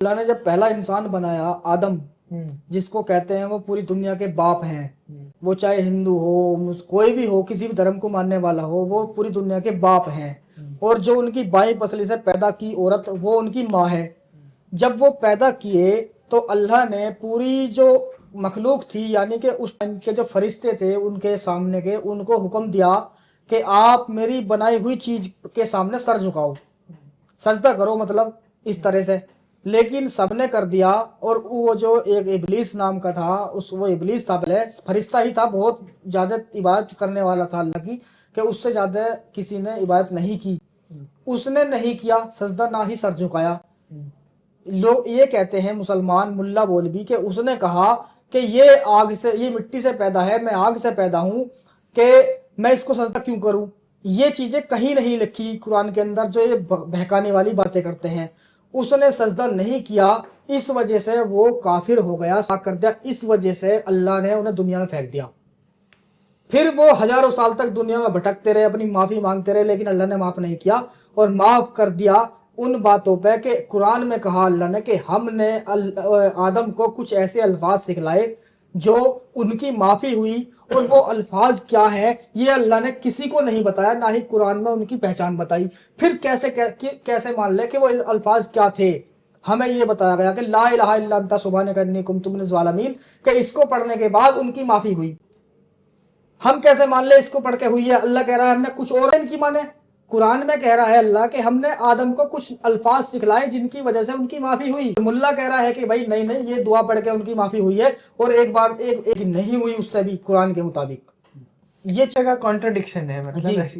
اللہ نے جب پہلا انسان بنایا آدم، جس کو کہتے ہیں وہ پوری دنیا کے باپ ہیں، وہ چاہے ہندو ہو، کوئی بھی ہو، کسی بھی دھرم کو ماننے والا ہو، وہ پوری دنیا کے باپ ہیں، اور جو ان کی بائیں پسلی سے پیدا کی عورت وہ ان کی ماں ہے۔ جب وہ پیدا کیے تو اللہ نے پوری جو مخلوق تھی، یعنی کہ اس ٹائم کے جو فرشتے تھے ان کے سامنے کے، ان کو حکم دیا کہ آپ میری بنائی ہوئی چیز کے سامنے سر جھکاؤ، سجدہ کرو، مطلب اس طرح سے۔ لیکن سب نے کر دیا، اور وہ جو ایک ابلیس نام کا تھا، وہ ابلیس تھا، پہلے فرشتہ ہی تھا، بہت زیادہ عبادت کرنے والا تھا اللہ کی، کہ اس سے زیادہ کسی نے عبادت نہیں کی، اس نے نہیں کیا سجدہ، نہ ہی سر جھکایا۔ لوگ یہ کہتے ہیں مسلمان ملا مولوی کہ اس نے کہا کہ یہ آگ سے، یہ مٹی سے پیدا ہے، میں آگ سے پیدا ہوں، کہ میں اس کو سجدہ کیوں کروں۔ یہ چیزیں کہیں نہیں لکھی قرآن کے اندر، جو یہ بہکانے والی باتیں کرتے ہیں۔ اس نے سجدہ نہیں کیا، اس وجہ سے وہ کافر ہو گیا، ساک کر دیا، اس وجہ سے اللہ نے انہیں دنیا میں پھینک دیا۔ پھر وہ ہزاروں سال تک دنیا میں بھٹکتے رہے، اپنی معافی مانگتے رہے، لیکن اللہ نے معاف نہیں کیا، اور معاف کر دیا ان باتوں پہ کہ قرآن میں کہا اللہ نے کہ ہم نے آدم کو کچھ ایسے الفاظ سکھلائے جو ان کی معافی ہوئی، اور وہ الفاظ کیا ہیں یہ اللہ نے کسی کو نہیں بتایا، نہ ہی قرآن میں ان کی پہچان بتائی۔ پھر کیسے مان لے کہ وہ الفاظ کیا تھے؟ ہمیں یہ بتایا گیا کہ لا الہ الا انت سبحانک انی کنت من الظالمین، کہ اس کو پڑھنے کے بعد ان کی معافی ہوئی۔ ہم کیسے مان لے اس کو پڑھ کے ہوئی ہے؟ اللہ کہہ رہا ہے ہم نے کچھ اور ان کی مانے۔ قرآن میں کہہ رہا ہے اللہ کہ ہم نے آدم کو کچھ الفاظ سکھلائے جن کی وجہ سے ان کی معافی ہوئی۔ ملا کہہ رہا ہے کہ بھائی نہیں یہ دعا پڑھ کے ان کی معافی ہوئی ہے، اور ایک بار ایک نہیں ہوئی اس سے بھی قرآن کے مطابق۔ یہ جگہ کانٹرڈکشن ہے، مطلب